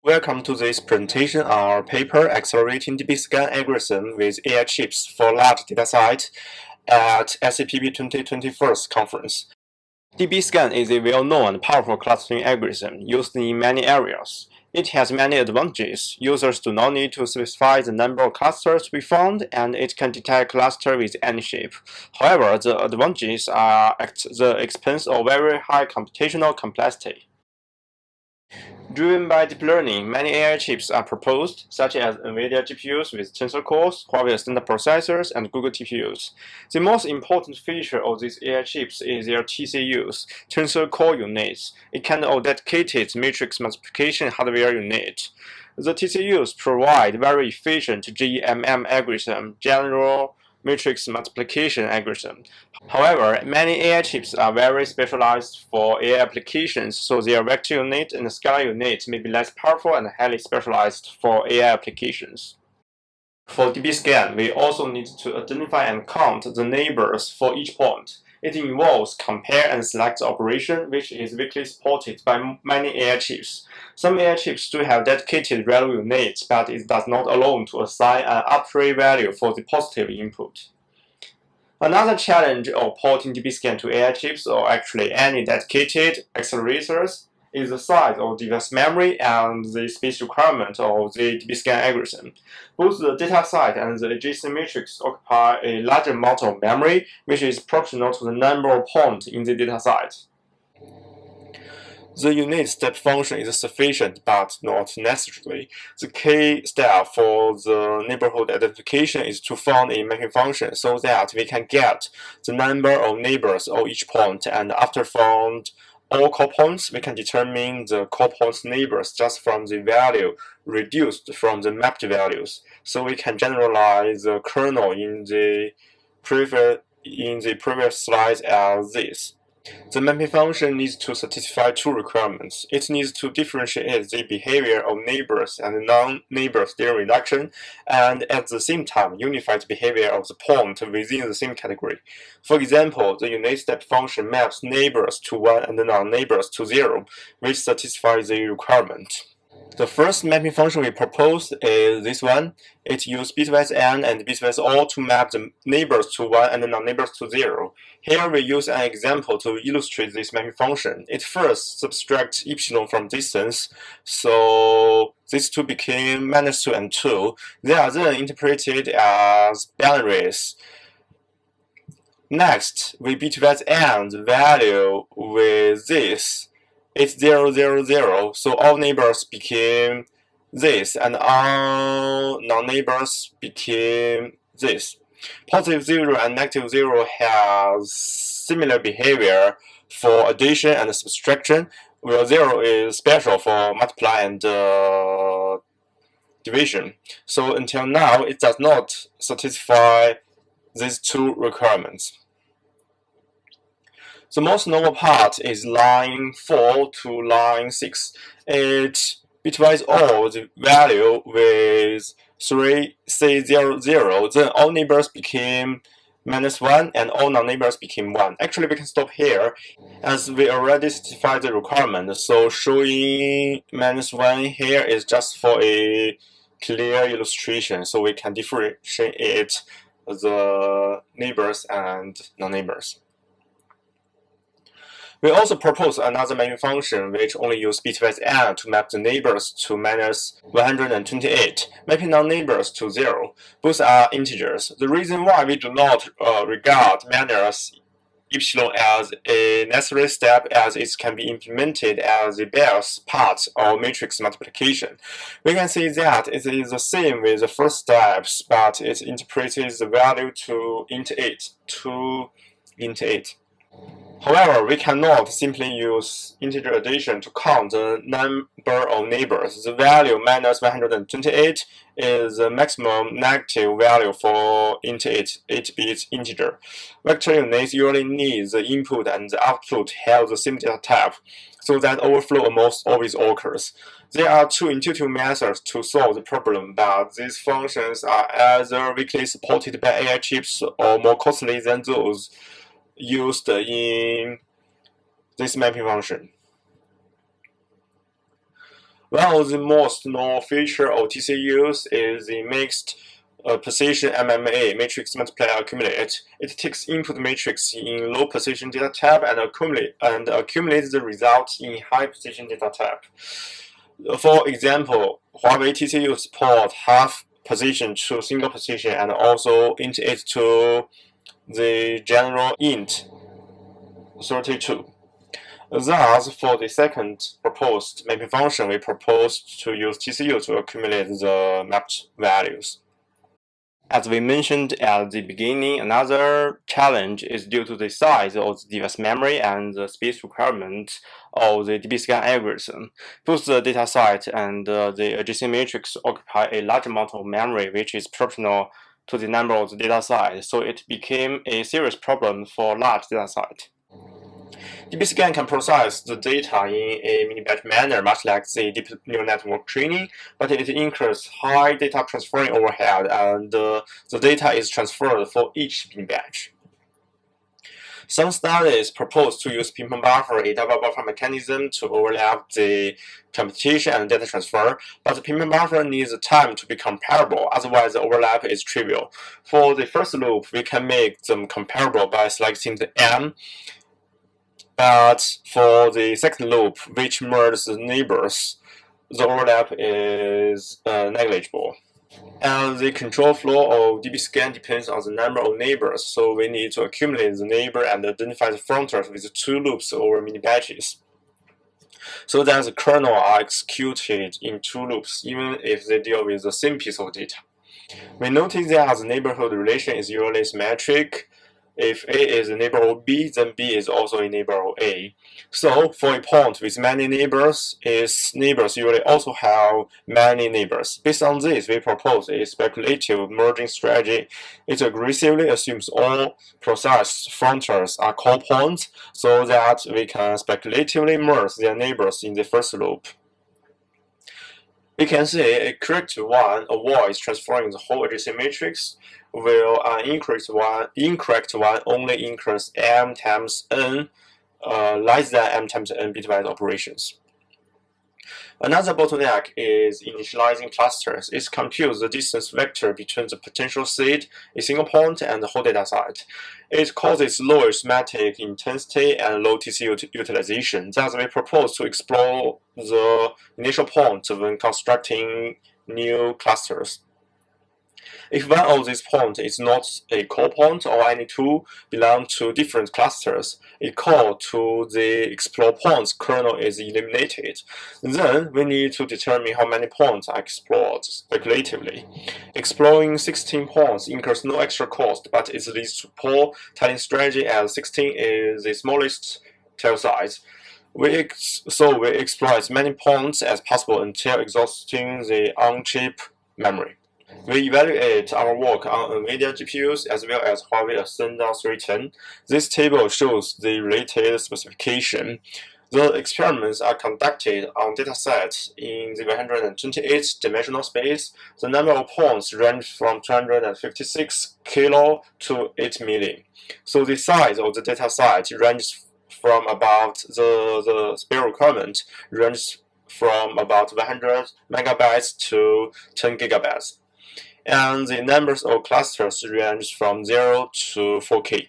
Welcome to this presentation on our paper Accelerating DBSCAN Algorithm with AI Chips for Large Datasets at SAPP 2021 conference. DBSCAN is a well-known and powerful clustering algorithm used in many areas. It has many advantages. Users do not need to specify the number of clusters to be found, and it can detect clusters with any shape. However, the advantages are at the expense of very high computational complexity. Driven by deep learning, many AI chips are proposed, such as NVIDIA GPUs with tensor cores, Huawei standard processors, and Google TPUs. The most important feature of these AI chips is their TCUs, tensor core units, a kind of dedicated matrix multiplication hardware unit. The TCUs provide very efficient GMM algorithm, general matrix multiplication algorithm. However, many AI chips are very specialized for AI applications, so their vector unit and scalar unit may be less powerful and highly specialized for AI applications. For DBSCAN, we also need to identify and count the neighbors for each point. It involves compare and select operation, which is weakly supported by many AI chips. Some AI chips do have dedicated value units, but it does not allow to assign an arbitrary value for the positive input. Another challenge of porting DBSCAN to AI chips, or actually any dedicated accelerators, is the size of device memory and the space requirement of the DBSCAN algorithm. Both the dataset and the adjacent matrix occupy a large amount of memory, which is proportional to the number of points in the dataset. The unit step function is sufficient, but not necessarily. The key step for the neighborhood identification is to find a mapping function so that we can get the number of neighbors of each point, and after found all core points, we can determine the core points neighbors just from the value reduced from the mapped values. So we can generalize the kernel in the previous slide as this. The mapping function needs to satisfy two requirements. It needs to differentiate the behavior of neighbors and non-neighbors during reduction, and at the same time unify the behavior of the point within the same category. For example, the unit step function maps neighbors to 1 and non-neighbors to 0, which satisfies the requirement. The first mapping function we proposed is this one. It uses bitwise n and bitwise o to map the neighbors to 1 and non-neighbors to 0. Here we use an example to illustrate this mapping function. It first subtracts epsilon from distance, so these two became -2 and 2. They are then interpreted as binaries. Next, we bitwise n the value with this. It's 0, 0, 0, so all neighbors became this, and all non-neighbors became this. Positive 0 and negative 0 has similar behavior for addition and subtraction, while 0 is special for multiply and division. So until now, it does not satisfy these two requirements. The most novel part is line 4 to line 6. It bitwise O the value with 3C00, then all neighbors became -1 and all non-neighbors became 1. Actually, we can stop here as we already specified the requirement, so showing -1 here is just for a clear illustration, so we can differentiate the neighbors and non-neighbors. We also propose another mapping function which only uses bitwise n to map the neighbors to -128, mapping non-neighbors to 0. Both are integers. The reason why we do not regard -epsilon as a necessary step as it can be implemented as a Bayes part of matrix multiplication. We can see that it is the same with the first steps, but it interprets the value to int 8. However, we cannot simply use integer addition to count the number of neighbors. The value -128 is the maximum negative value for int 8-bit integer. Vector units usually need the input and the output have the same data type, so that overflow almost always occurs. There are two intuitive methods to solve the problem, but these functions are either weakly supported by AI chips or more costly than those used in this mapping function. One of the most known features of TCUs is the mixed position MMA matrix multiplier accumulate. It takes input matrix in low position data type and accumulates the results in high position data type. For example, Huawei TCU support half position to single position and also int it to the general int 32. Thus, for the second proposed mapping function, we propose to use TCU to accumulate the mapped values. As we mentioned at the beginning, another challenge is due to the size of the device memory and the space requirement of the DBSCAN algorithm. Both the dataset and the adjacent matrix occupy a large amount of memory, which is proportional to the number of the dataset, so it became a serious problem for large dataset. DBSCAN can process the data in a mini-batch manner, much like the deep neural network training, but it incurs high data transferring overhead, and the data is transferred for each mini-batch. Some studies propose to use ping-pong buffer, a double buffer mechanism, to overlap the computation and data transfer, but the ping-pong buffer needs time to be comparable, otherwise the overlap is trivial. For the first loop, we can make them comparable by selecting the M, but for the second loop, which merges the neighbors, the overlap is negligible. And the control flow of DBSCAN depends on the number of neighbors, so we need to accumulate the neighbor and identify the fronters with two loops over mini batches, so that the kernel are executed in two loops, even if they deal with the same piece of data. We notice that the neighborhood relation is usually symmetric. If A is a neighbor of B, then B is also a neighbor of A. So, for a point with many neighbors, its neighbors usually also have many neighbors. Based on this, we propose a speculative merging strategy. It aggressively assumes all processed fronters are call points, so that we can speculatively merge their neighbors in the first loop. We can say a correct one avoids transforming the whole adjacent matrix, while an incorrect one only incurs m times n less than m times n bitwise operations. Another bottleneck is initializing clusters. It computes the distance vector between the potential seed, a single point, and the whole dataset. It causes low arithmetic intensity and low TCU utilization. Thus, we propose to explore the initial point when constructing new clusters. If one of these points is not a call point or any two belong to different clusters, a call to the explore points kernel is eliminated. Then we need to determine how many points are explored speculatively. Exploring 16 points incurs no extra cost, but it leads to poor tiling strategy as 16 is the smallest tail size. So we explore as many points as possible until exhausting the on-chip memory. We evaluate our work on NVIDIA GPUs as well as Huawei Ascenda 310. This table shows the related specification. The experiments are conducted on datasets in the 128-dimensional space. The number of points range from 256 kilo to 8 million. So the size of the dataset ranges from about the spare requirement ranges from about 100 megabytes to 10 gigabytes. And the numbers of clusters range from 0 to 4K.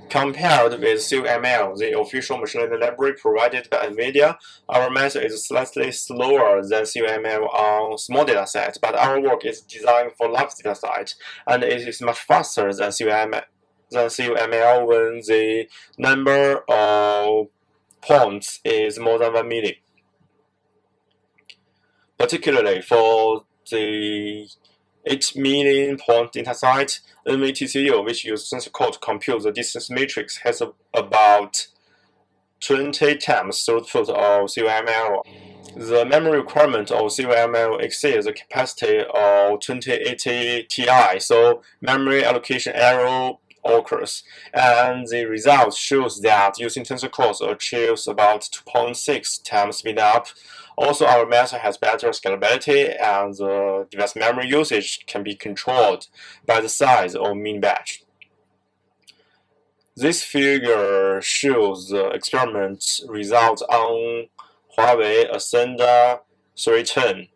Compared with CUML, the official machine learning library provided by NVIDIA, our method is slightly slower than CUML on small datasets, but our work is designed for large datasets, and it is much faster than CUML when the number of points is more than 1 million. Particularly for the 8 million point dataset, NVTCU, which uses sensor code to compute the distance matrix, has about 20 times throughput of CUML. The memory requirement of CUML exceeds the capacity of 2080 Ti, so memory allocation error occurs, and the result shows that using tensor cores achieves about 2.6 times speedup. Also, our method has better scalability, and the device memory usage can be controlled by the size of mini batch. This figure shows the experiment results on Huawei Ascenda 310.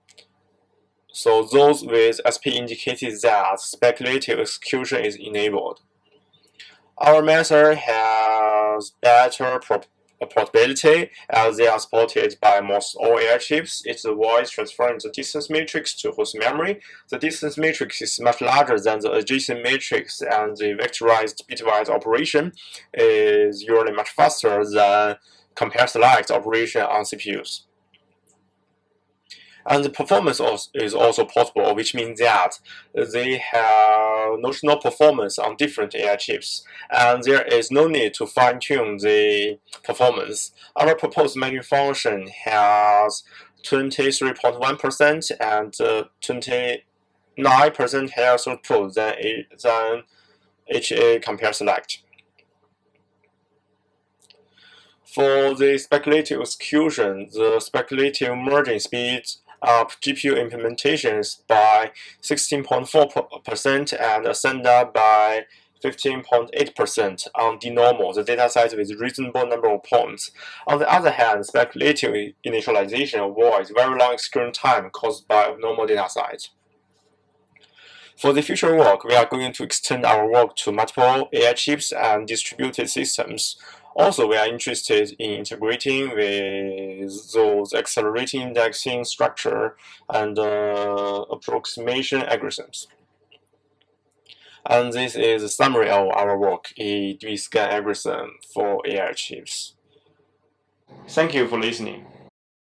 So those with SP indicated that speculative execution is enabled. Our method has better portability as they are supported by most all AI chips. It avoids transferring the distance matrix to host memory. The distance matrix is much larger than the adjacent matrix, and the vectorized bitwise operation is usually much faster than compare select operation on CPUs. And the performance is also portable, which means that they have notional performance on different AI chips, and there is no need to fine-tune the performance. Our proposed memory function has 23.1% and 29% higher throughput than HA compare select. For the speculative execution, the speculative merging speed up GPU implementations by 16.4% and ascender by 15.8% on denormal, the dataset with reasonable number of points. On the other hand, speculative initialization avoids very long execution time caused by abnormal dataset. For the future work, we are going to extend our work to multiple AI chips and distributed systems. Also, we are interested in integrating with those accelerating indexing structure and approximation algorithms. And this is a summary of our work in DBSCAN algorithm for AI chips. Thank you for listening.